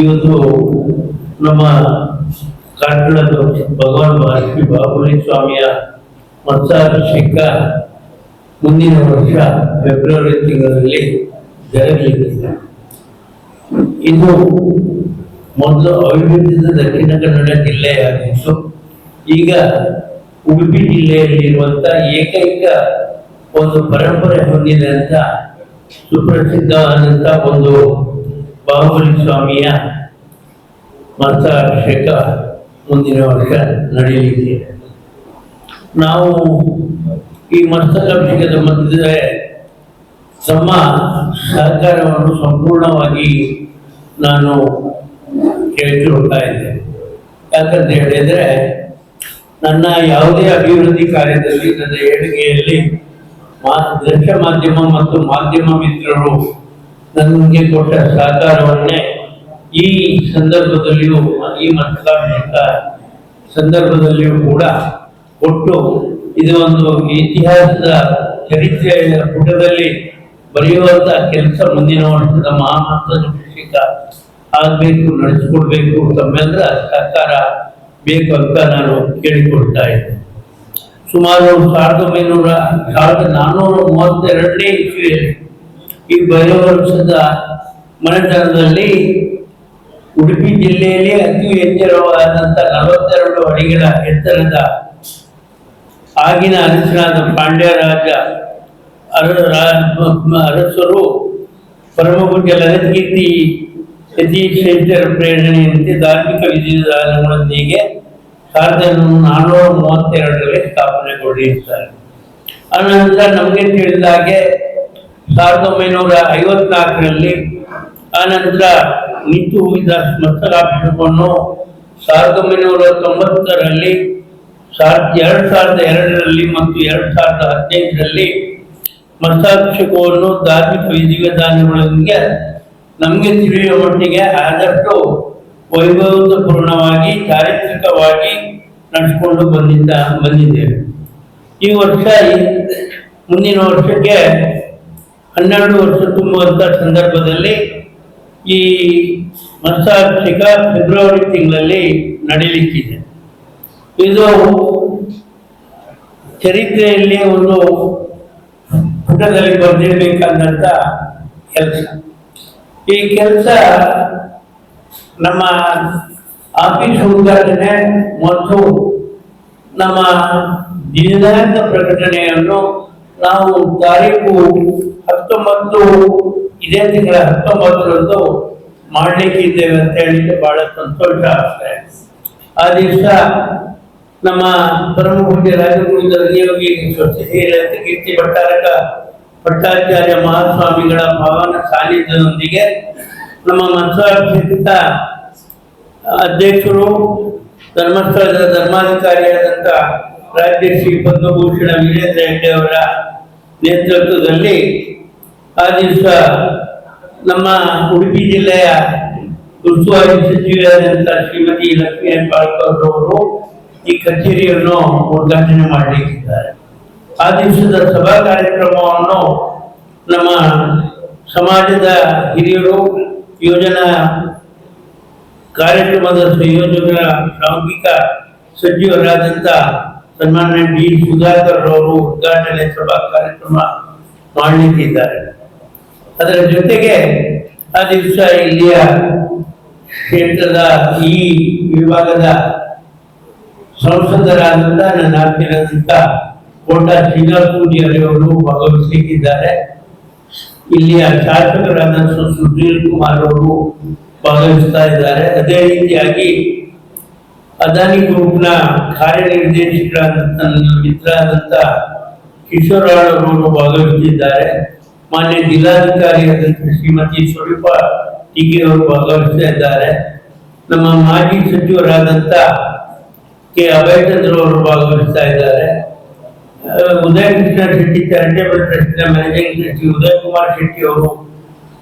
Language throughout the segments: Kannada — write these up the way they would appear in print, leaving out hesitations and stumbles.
ಇವತ್ತು ನಮ್ಮ ಕಾರ್ಕಳದ ಭಗವಾನ್ ಶ್ರೀ ಬಾಹುಬಲಿ ಸ್ವಾಮಿಯ ಮತ್ಸಾಭಿಷೇಕ ಮುಂದಿನ ವರ್ಷ ಫೆಬ್ರವರಿ ತಿಂಗಳಲ್ಲಿ ಜರಗಲಿದೆ. ಇದು ಮೊದಲು ಅವಿಭಜಿತ ದಕ್ಷಿಣ ಕನ್ನಡ ಜಿಲ್ಲೆಯಾಗಿತ್ತು. ಈಗ ಉಡುಪಿ ಜಿಲ್ಲೆಯಲ್ಲಿರುವಂತಹ ಏಕೈಕ ಒಂದು ಪರಂಪರೆ ಹೊಂದಿದಂತ ಸುಪ್ರಸಿದ್ಧವಾದಂಥ ಒಂದು ಬಾಹುಬಲಿ ಸ್ವಾಮಿಯ ಮತ್ಸಾಭಿಷೇಕ ಮುಂದಿನ ವರ್ಷ ನಡೆಯಲಿದೆ. ನಾವು ಈ ಮತ್ಸಾಭಿಷೇಕದ ಮಧ್ಯೆ ತಮ್ಮ ಸಹಕಾರವನ್ನು ಸಂಪೂರ್ಣವಾಗಿ ನಾನು ಕೇಳಿಕೊಳ್ತಾ ಇದ್ದೆ. ಯಾಕಂತ ಹೇಳಿದ್ರೆ ನನ್ನ ಯಾವುದೇ ಅಭಿವೃದ್ಧಿ ಕಾರ್ಯದಲ್ಲಿ, ನನ್ನ ಏಳಿಗೆಯಲ್ಲಿ ದೃಶ್ಯ ಮಾಧ್ಯಮ ಮತ್ತು ಮಾಧ್ಯಮ ಮಿತ್ರರು ನನಗೆ ಕೊಟ್ಟ ಸಹಕಾರವನ್ನೇ ಈ ಸಂದರ್ಭದಲ್ಲಿಯೂ, ಈ ಮತ್ಸಾಭಿಷೇಕ ಸಂದರ್ಭದಲ್ಲಿಯೂ ಕೂಡ ಕೊಟ್ಟು ಇದು ಒಂದು ಇತಿಹಾಸದ ಚರಿತ್ರೆಯ ಪುಟದಲ್ಲಿ ಬರೆಯುವಂತ ಕೆಲಸ ಮುಂದಿನ ವರ್ಷದ ಮಹಾಮತ್ಸಾಭಿಷೇಕ ಆಗ್ಬೇಕು, ನಡೆಸಿಕೊಡ್ಬೇಕು, ತಮ್ಮೆಲ್ಲರ ಸಹಕಾರ ಬೇಕು ಅಂತ ನಾನು ಕೇಳಿಕೊಳ್ತಾ ಇದ್ದೆ. ಸುಮಾರು 1432ನೇ ಇಸ್ವಿಯಲ್ಲಿ ಈ ಬರುವ ವರ್ಷದ ಮನೆತನದಲ್ಲಿ ಉಡುಪಿ ಜಿಲ್ಲೆಯಲ್ಲಿ ಅತಿ ಎತ್ತರವಾದಂಥ 42 ಅಡಿಗಳ ಎತ್ತರದ ಆಗಿನ ಅರಸನಾದ ಪಾಂಡ್ಯ ರಾಜ ಅರಸರು ಪರಮಪೂಜ್ಯ ಲಲಿತಕೀರ್ತಿ ಯತೀಶ್ವರ ಪ್ರೇರಣೆಯಂತೆ ಧಾರ್ಮಿಕ ವಿಧಿವಿಧಾನಗಳೊಂದಿಗೆ 1432ರಲ್ಲಿ ಸ್ಥಾಪನೆಗೊಂಡಿರ್ತಾರೆ. ಆನಂತರ ನಮಗೆ ತಿಳಿದ ಹಾಗೆ 1954ರಲ್ಲಿ ಆನಂತರ ನಿಂತು ಹೋಗಿದ್ದ ಮತ್ಸಾಭಿಷೇಕವನ್ನು 1990ರಲ್ಲಿ 2002ರಲ್ಲಿ ಮತ್ತು 2015ರಲ್ಲಿ ಮತ್ಸಾಭಿಷೇಕವನ್ನು ಧಾರ್ಮಿಕ ವಿಧಿವಿಧಾನಗಳೊಂದಿಗೆ ನಮಗೆ ತಿಳಿಯುವ ಮಟ್ಟಿಗೆ ಆದಷ್ಟು ವೈಭವಪೂರ್ಣವಾಗಿ ಚಾರಿತ್ರಿಕವಾಗಿ ನಡೆಸಿಕೊಂಡು ಬಂದಿದ್ದೇವೆ. ಈ ವರ್ಷ ಮುಂದಿನ ವರ್ಷಕ್ಕೆ 12 ವರ್ಷ ತುಂಬುವಂಥ ಸಂದರ್ಭದಲ್ಲಿ ಈ ಮತ್ಸಾಭಿಷೇಕ ಫೆಬ್ರವರಿ ತಿಂಗಳಲ್ಲಿ ನಡೆಯಲಿಕ್ಕಿದೆ. ಇದು ಚರಿತ್ರೆಯಲ್ಲಿ ಒಂದು ಪುಟದಲ್ಲಿ ಬರೆದಿರಬೇಕಾದಂಥ ಕೆಲಸ. ಈ ಕೆಲಸ ನಮ್ಮ ಆಫೀಸ್ ಉದ್ಘಾಟನೆ ಮತ್ತು ನಮ್ಮ ದಿನಾಂಕ ಪ್ರಕಟಣೆಯನ್ನು ನಾವು ತಾರೀಕು 19 ಇದೇ ತಿಂಗಳ 19ರಂದು ಮಾಡಲಿಕ್ಕಿದ್ದೇವೆ ಅಂತ ಹೇಳಿದ್ರೆ ಬಹಳ ಸಂತೋಷ ಆಗ್ತದೆ. ಆ ದಿವಸ ನಮ್ಮ ಪರಮ ಪೂಜ್ಯ ರಾಜಗುರು ಯೋಗಿ ಕೀರ್ತಿ ಭಟ್ಟಾಚಾರ್ಯ ಮಹಾಸ್ವಾಮಿಗಳ ಪಾವನ ಸಾನ್ನಿಧ್ಯದೊಂದಿಗೆ ನಮ್ಮ ಮತ್ಸಾಭಿಷೇಕ ಅಧ್ಯಕ್ಷರು ಧರ್ಮಸ್ಥಳದ ಧರ್ಮಾಧಿಕಾರಿಯಾದಂಥ ರಾಜ್ಯ ಶ್ರೀ ಪದ್ಮಭೂಷಣ ವೀರೇಂದ್ರ ಹೆಗ್ಡೆ ಅವರ ನೇತೃತ್ವದಲ್ಲಿ ಆ ದಿವಸ ನಮ್ಮ ಉಡುಪಿ ಜಿಲ್ಲೆಯ ಉಸ್ತುವಾರಿ ಸಚಿವರಾದಂಥ ಶ್ರೀಮತಿ ಲಕ್ಷ್ಮೀ ಹೆಬ್ಬಾಳ್ಕರ್ ಅವರು ಈ ಕಚೇರಿಯನ್ನು ಉದ್ಘಾಟನೆ ಮಾಡಲಿಕ್ಕಿದ್ದಾರೆ. ಆ ದಿವಸದ ಸಭಾ ಕಾರ್ಯಕ್ರಮವನ್ನು ನಮ್ಮ ಸಮಾಜದ ಹಿರಿಯರು, ಯೋಜನಾ ಕಾರ್ಯಕ್ರಮದ ಸಂಯೋಜಕರ ಸಾಂಘಿಕ ಸಚಿವರಾದಂಥ ಸನ್ಮಾನ್ಯ ಡಿ ಸುಧಾಕರ್ ಅವರು ಉದ್ಘಾಟನೆ ಸಭಾ ಕಾರ್ಯಕ್ರಮ ಮಾಡಲಿಕ್ಕಿದ್ದಾರೆ. ಅದರ ಜೊತೆಗೆ ಆ ದಿವಸ ಇಲ್ಲಿಯ ಕ್ಷೇತ್ರದ ಈ ವಿಭಾಗದ ಸಂಸದರಾದಂಥ ನನ್ನ ಹತ್ತಿರದಂಥ ಕೋಟಾ ಶ್ರೀನಿವಾಸಪೂಜಿ ಅವರು ಭಾಗವಹಿಸಲಿಕ್ಕಿದ್ದಾರೆ. ಇಲ್ಲಿಯ ಶಾಸಕರಾದ ಸುಧೀರ್ ಕುಮಾರ್ ಅವರು ಭಾಗವಹಿಸ್ತಾ ಇದ್ದಾರೆ. ಅದೇ ರೀತಿಯಾಗಿ ಅದಾನಿ ಗ್ರೂಪ್ನ ಕಾರ್ಯನಿರ್ದೇಶಕರಾದಂಥ ನನ್ನ ಮಿತ್ರರಾದಂಥ ಕಿಶೋರಾಳ್ ಅವರು ಭಾಗವಹಿಸಿದ್ದಾರೆ. ಮಾನ್ಯ ಜಿಲ್ಲಾಧಿಕಾರಿಯಾದಂಥ ಶ್ರೀಮತಿ ಸ್ವರೂಪಾ ಟೀಕೆ ಅವರು ಭಾಗವಹಿಸ್ತಾ ಇದ್ದಾರೆ. ನಮ್ಮ ಮಾಜಿ ಸಚಿವರಾದಂಥ ಕೆ ಅಭಯಚಂದ್ರ ಅವರು ಭಾಗವಹಿಸ್ತಾ ಇದ್ದಾರೆ. ಉದಯ ಕೃಷ್ಣ ಶೆಟ್ಟಿ ಚಾರಿಟೇಬಲ್ ಟ್ರಸ್ಟ್ನ ಮ್ಯಾನೇಜಿಂಗ್ ಟ್ರಸ್ಟಿ ಉದಯ್ ಕುಮಾರ್ ಶೆಟ್ಟಿ ಅವರು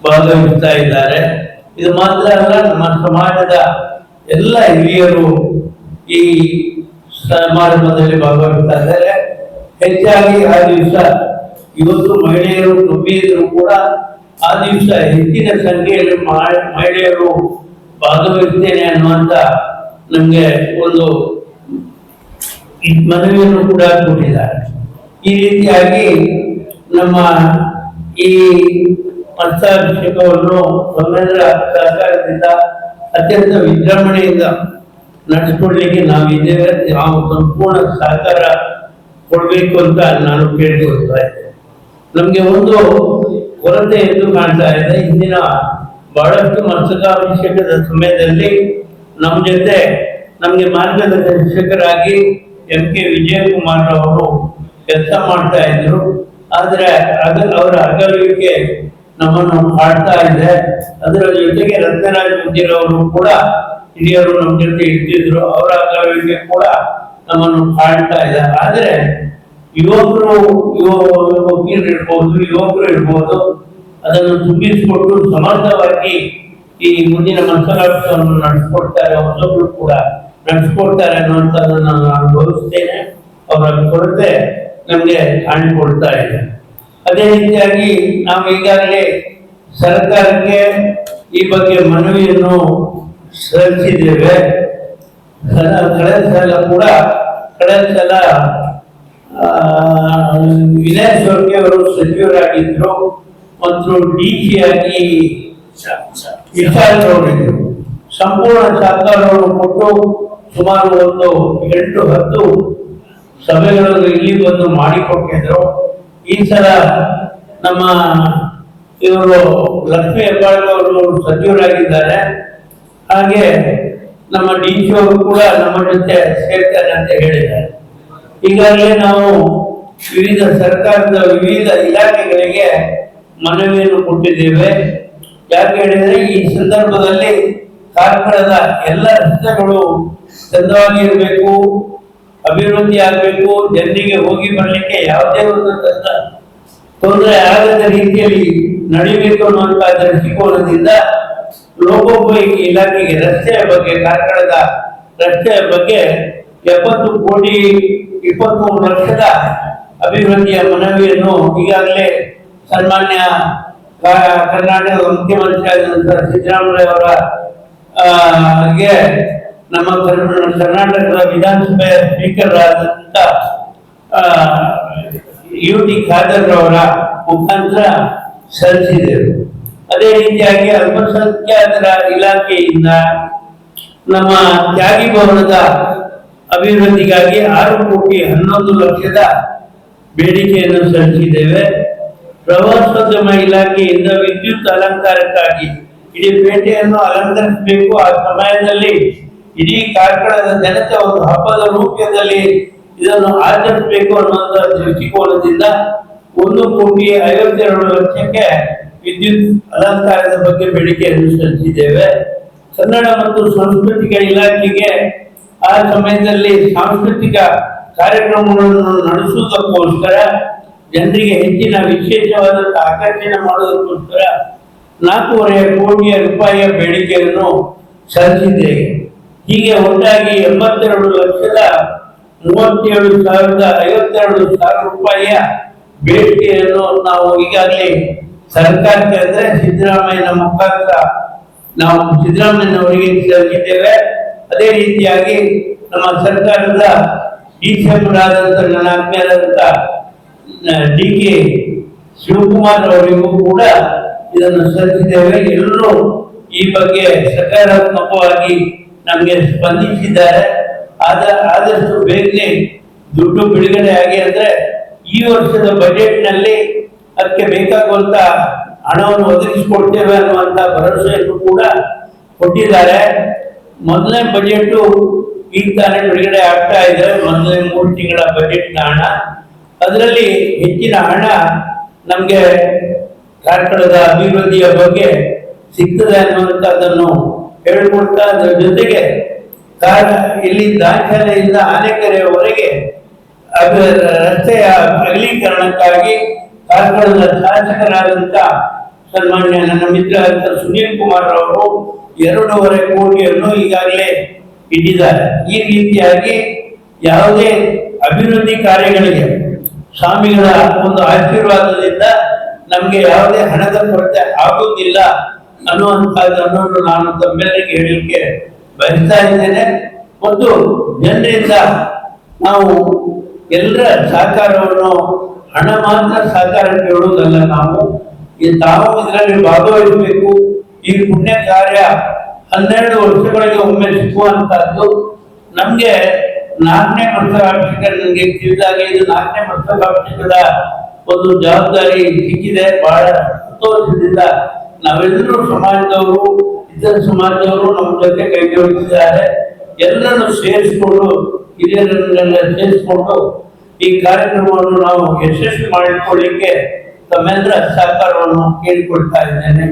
ಭಾಗವಹಿಸ್ತಾ ಇದ್ದಾರೆ. ಇದು ಮಾತ್ರ ಅಲ್ಲ, ನಮ್ಮ ಸಮಾಜದ ಎಲ್ಲ ಹಿರಿಯರು ಈ ಸಮಾರಂಭದಲ್ಲಿ ಭಾಗವಹಿಸ್ತಾ ಇದ್ದಾರೆ. ಹೆಚ್ಚಾಗಿ ಆ ದಿವಸ ಇವತ್ತು ಮಹಿಳೆಯರು ಕಮ್ಮಿ ಇದ್ರು ಕೂಡ ಆ ದಿವಸ ಹೆಚ್ಚಿನ ಸಂಖ್ಯೆಯಲ್ಲಿ ಮಹಿಳೆಯರು ಭಾಗವಹಿಸ್ತೇನೆ ಅನ್ನುವಂತ ನಮ್ಗೆ ಒಂದು ಮನವಿಯನ್ನು ಕೂಡ ಕೊಟ್ಟಿದ್ದಾರೆ. ಈ ರೀತಿಯಾಗಿ ನಮ್ಮ ಈ ಹಸ್ತಾಭಿಷೇಕವನ್ನು ತಮ್ಮೆಲ್ಲರ ಸಹಕಾರದಿಂದ ಅತ್ಯಂತ ವಿಜೃಂಭಣೆಯಿಂದ ನಡೆಸಿಕೊಳ್ಳಲಿಕ್ಕೆ ನಾವಿದ್ದೇವೆ. ನಾವು ಸಂಪೂರ್ಣ ಸಹಕಾರ ಕೊಡಬೇಕು ಅಂತ ನಾನು ಕೇಳಿಕೊಳ್ತಾ ಇದ್ದೇನೆ. ನಮಗೆ ಒಂದು ಕೊರತೆ ಎಂದು ಕಾಣ್ತಾ ಇದೆ. ಇಂದಿನ ಬಹಳಷ್ಟು ಮಸ್ತಕಾಭಿಷೇಕದ ಸಮಯದಲ್ಲಿ ನಮ್ಮ ಜೊತೆ ನಮಗೆ ಮಾರ್ಗದರ್ಶಕರಾಗಿ ಎಂ.ಕೆ. ವಿಜಯಕುಮಾರ್ ಅವರು ಕೆಲಸ ಮಾಡ್ತಾ ಇದ್ರು. ಆದರೆ ಅವರ ಅಗಲುವಿಕೆ ನಮ್ಮನ್ನು ಕಾಡ್ತಾ ಇದೆ. ಅದರ ಜೊತೆಗೆ ರತ್ನರಾಜ್ ಅವರು ಕೂಡ ಹಿರಿಯರು ನಮ್ಮ ಜೊತೆ ಇರ್ತಿದ್ರು. ಅವರ ಅಗಲುವಿಕೆ ಕೂಡ ನಮ್ಮನ್ನು ಕಾಡ್ತಾ ಇದೆ. ಆದರೆ ಯುವಕರು ಯುವಕರು ಇರ್ಬೋದು, ಅದನ್ನು ತುಂಬಿಸಿಕೊಟ್ಟು ಸಮರ್ಥವಾಗಿ ಈ ಮುಂದಿನ ಮನಸ್ಸಾಕ್ಷವನ್ನು ನಡೆಸ್ಕೊಡ್ತಾರೆ, ಹೊಸಬ್ರು ಕೂಡ ನಡೆಸ್ಕೊಡ್ತಾರೆ ಅನ್ನುವಂಥದ್ದನ್ನು ನಾನು ಭಾವಿಸ್ತೇನೆ. ಅವರ ಕೊರತೆ ನಮಗೆ ಕಾಣಿಕೊಡ್ತಾ ಇದೆ. ಅದೇ ರೀತಿಯಾಗಿ ನಾವು ಈಗಾಗಲೇ ಸರ್ಕಾರಕ್ಕೆ ಈ ಬಗ್ಗೆ ಮನವಿಯನ್ನು ಸಲ್ಲಿಸಿದ್ದೇವೆ. ಕಳೆದ ಸಲ ವಿನಯ್ ಸೊರ್ಕೆ ಅವರು ಸಚಿವರಾಗಿದ್ರು ಮತ್ತು ಡಿಸಿ ಆಗಿ ವಿಚಾರದವರಿದ್ರು. ಸಂಪೂರ್ಣ ಸಹಕಾರವನ್ನು ಕೊಟ್ಟು ಸುಮಾರು ಒಂದು 8-10 ಸಭೆಗಳನ್ನು ಇಲ್ಲಿ ಬಂದು ಮಾಡಿಕೊಟ್ಟಿದ್ರು. ಈ ಸಲ ನಮ್ಮ ಇವರು ಲಕ್ಷ್ಮೀ ಹೆಬ್ಬಾಳ್ಕರ್ ಅವರು ಸಚಿವರಾಗಿದ್ದಾರೆ. ಹಾಗೆ ನಮ್ಮ ಡಿಸಿ ಅವರು ಕೂಡ ನಮ್ಮ ಜೊತೆ ಸೇರ್ತಾರೆ ಅಂತ ಹೇಳಿದ್ದಾರೆ. ಈಗಾಗಲೇ ನಾವು ವಿವಿಧ ಸರ್ಕಾರದ ವಿವಿಧ ಇಲಾಖೆಗಳಿಗೆ ಮನವಿಯನ್ನು ಕೊಟ್ಟಿದ್ದೇವೆ. ಯಾಕೆ ಹೇಳಿದ್ರೆ ಈ ಸಂದರ್ಭದಲ್ಲಿ ಕಾರ್ಕಳದ ಎಲ್ಲ ರಸ್ತೆಗಳು ಚಂದವಾಗಿ ಇರಬೇಕು, ಅಭಿವೃದ್ಧಿ ಆಗಬೇಕು, ಜನರಿಗೆ ಹೋಗಿ ಬರಲಿಕ್ಕೆ ಯಾವುದೇ ಒಂದು ತೊಂದರೆ ಆಗದ ರೀತಿಯಲ್ಲಿ ನಡಿಬೇಕು ಅನ್ನುವಂತಹ ದೃಷ್ಟಿಕೋನದಿಂದ ಲೋಕೋಪಯೋಗಿ ಇಲಾಖೆಗೆ ರಸ್ತೆಯ ಬಗ್ಗೆ, ಕಾರ್ಕಳದ ರಸ್ತೆಯ ಬಗ್ಗೆ 23 ಲಕ್ಷದ ಅಭಿವೃದ್ಧಿಯ ಮನವಿಯನ್ನು ಈಗಾಗಲೇ ಸನ್ಮಾನ್ಯ ಕರ್ನಾಟಕದ ಮುಖ್ಯಮಂತ್ರಿ ಆದಂತಹ ಸಿದ್ದರಾಮಯ್ಯ ಅವರ ನಮ್ಮ ಕರ್ನಾಟಕದ ವಿಧಾನಸಭೆಯ ಸ್ಪೀಕರ್ ಆದಂತ ಯುಟಿ ಖಾದರ್ ಅವರ ಮುಖಾಂತರ ಸಲ್ಲಿಸಿದರು. ಅದೇ ರೀತಿಯಾಗಿ ಅಲ್ಪಸಂಖ್ಯಾತರ ಇಲಾಖೆಯಿಂದ ನಮ್ಮ ತ್ಯಾಗಿ ಭವನದ ಅಭಿವೃದ್ಧಿಗಾಗಿ 6,11,00,000 ಬೇಡಿಕೆಯನ್ನು ಸಲ್ಲಿಸಿದ್ದೇವೆ. ಪ್ರವಾಸೋದ್ಯಮ ಇಲಾಖೆಯಿಂದ ವಿದ್ಯುತ್ ಅಲಂಕಾರಕ್ಕಾಗಿ ಇಡೀ ಪೇಟೆಯನ್ನು ಅಲಂಕರಿಸಬೇಕು. ಆ ಸಮಯದಲ್ಲಿ ಇಡೀ ಕಾರ್ಕಳದ ಜನತೆ ಒಂದು ಹಬ್ಬದ ರೂಪದಲ್ಲಿ ಇದನ್ನು ಆಚರಿಸಬೇಕು ಅನ್ನುವಂಥ ದೃಷ್ಟಿಕೋನದಿಂದ 1,52,00,000 ವಿದ್ಯುತ್ ಅಲಂಕಾರದ ಬಗ್ಗೆ ಬೇಡಿಕೆಯನ್ನು ಸಲ್ಲಿಸಿದ್ದೇವೆ. ಕನ್ನಡ ಮತ್ತು ಸಾಂಸ್ಕೃತಿಕ ಇಲಾಖೆಗೆ ಆ ಸಮಯದಲ್ಲಿ ಸಾಂಸ್ಕೃತಿಕ ಕಾರ್ಯಕ್ರಮಗಳನ್ನು ನಡೆಸುವುದಕ್ಕೋಸ್ಕರ ಜನರಿಗೆ ಹೆಚ್ಚಿನ ವಿಶೇಷವಾದಂತಹ ಆಕರ್ಷಣೆ ಮಾಡುವುದಕ್ಕೋಸ್ಕರ 4.5 ಕೋಟಿ ರೂಪಾಯಿಯ ಬೇಡಿಕೆಯನ್ನು ಸಲ್ಲಿಸಿದ್ದೇವೆ. ಹೀಗೆ ಒಟ್ಟಾಗಿ 82,37,52,000 ರೂಪಾಯಿಯ ಬೇಡಿಕೆಯನ್ನು ನಾವು ಈಗಾಗಲೇ ಸರ್ಕಾರಕ್ಕೆ ಅಂದ್ರೆ ಸಿದ್ದರಾಮಯ್ಯನ ಮುಖಾಂತರ ನಾವು ಸಿದ್ದರಾಮಯ್ಯನವರಿಗೆ ಸಲ್ಲಿಸಿದ್ದೇವೆ. ಅದೇ ರೀತಿಯಾಗಿ ನಮ್ಮ ಸರ್ಕಾರದ ಡಿಸಿಎಂ ಆದಂತ ನನ್ನ ಆತ್ಮೀಯರಾದಂತ ಡಿ.ಕೆ. ಶಿವಕುಮಾರ್ ಅವರಿಗೂ ಕೂಡ ಇದನ್ನು ಸಲ್ಲಿಸಿದ್ದೇವೆ. ಎಲ್ಲರೂ ಈ ಬಗ್ಗೆ ಸಕಾರಾತ್ಮಕವಾಗಿ ನಮಗೆ ಸ್ಪಂದಿಸಿದ್ದಾರೆ. ಆದಷ್ಟು ಬೇಗನೆ ದುಡ್ಡು ಬಿಡುಗಡೆ ಆಗಿ ಅಂದ್ರೆ ಈ ವರ್ಷದ ಬಜೆಟ್ ನಲ್ಲಿ ಅದಕ್ಕೆ ಬೇಕಾಗುವಂತ ಹಣವನ್ನು ಒದಗಿಸಿಕೊಡ್ತೇವೆ ಅನ್ನುವಂತ ಭರವಸೆಯನ್ನು ಕೂಡ ಕೊಟ್ಟಿದ್ದಾರೆ. ಮೊದಲನೇ ಬಜೆಟ್ ಈಗ ತಾನೇ ಬಿಡುಗಡೆ ಆಗ್ತಾ ಇದೆ. ಮೊದಲನೇ 3 ತಿಂಗಳ ಬಜೆಟ್ ಹಣ, ಅದರಲ್ಲಿ ಹೆಚ್ಚಿನ ಹಣ ನಮಗೆ ಕಾರ್ಕಳದ ಅಭಿವೃದ್ಧಿಯ ಬಗ್ಗೆ ಸಿಗ್ತದೆ ಅನ್ನುವಂಥದ್ದನ್ನು ಹೇಳಿಕೊಡ್ತಾ, ಅದರ ಜೊತೆಗೆ ಇಲ್ಲಿ ದಾಖಲೆಯಿಂದ ಆನೆಕೆರೆಯವರೆಗೆ ರಸ್ತೆಯ ಅಗಲೀಕರಣಕ್ಕಾಗಿ ಕಾರ್ಕಳದ ಶಾಸಕರಾದಂತ ಸನ್ಮಾನ್ಯ ನನ್ನ ಮಿತ್ರ ಸುನೀಲ್ ಕುಮಾರ್ ಅವರು 2.5 ಕೋಟಿಯನ್ನು ಈಗಾಗಲೇ ಇಟ್ಟಿದ್ದಾರೆ. ಈ ರೀತಿಯಾಗಿ ಯಾವುದೇ ಅಭಿವೃದ್ಧಿ ಕಾರ್ಯಗಳಿಗೆ ಸ್ವಾಮಿಗಳ ಒಂದು ಆಶೀರ್ವಾದದಿಂದ ನಮಗೆ ಯಾವುದೇ ಹಣದ ಕೊರತೆ ಆಗುವುದಿಲ್ಲ ಅನ್ನುವಂಥದ್ದನ್ನು ನಾನು ತಮ್ಮೆಲ್ಲರಿಗೆ ಹೇಳಲಿಕ್ಕೆ ಬಯಸ್ತಾ ಇದ್ದೇನೆ. ಮತ್ತು ಜನರಿಂದ ನಾವು ಎಲ್ಲರ ಸಹಕಾರವನ್ನು, ಹಣ ಮಾತ್ರ ಸಹಕಾರ ಕೇಳುವುದಲ್ಲ, ತಾವು ಇದರಲ್ಲಿ ಭಾಗವಹಿಸಬೇಕು. ಈ ಪುಣ್ಯ ಕಾರ್ಯ 12 ವರ್ಷಗಳಿಗೆ ಒಮ್ಮೆ ಸಿಕ್ಕುವಂತಹದ್ದು. ನಮ್ಗೆ 4ನೇ ವರ್ಷಾಭಿಷೇಕ ನನಗೆ ತಿಳಿದಾಗ ಇದು 4ನೇ ವರ್ಷಾಭಿಷೇಕದ ಒಂದು ಜವಾಬ್ದಾರಿ ಸಿಕ್ಕಿದೆ. ಬಹಳ ಸಂತೋಷದಿಂದ ನಾವೆಲ್ಲರೂ ಸಮಾಜದವರು, ಇತರ ಸಮಾಜದವರು ನಮ್ಮ ಜೊತೆ ಕೈ ಜೋಡಿಸಿದ್ದಾರೆ. ಎಲ್ಲರನ್ನು ಸೇರಿಸಿಕೊಂಡು, ಹಿರಿಯರನ್ನೆಲ್ಲ ಸೇರಿಸಿಕೊಂಡು ಈ ಕಾರ್ಯಕ್ರಮವನ್ನು ನಾವು ಯಶಸ್ವಿ ಮಾಡಿಕೊಳ್ಳಿಕ್ಕೆ ತಮ್ಮೆಲ್ಲರ ಸಹಕಾರವನ್ನು ಕೇಳಿಕೊಳ್ತಾ ಇದ್ದೇನೆ.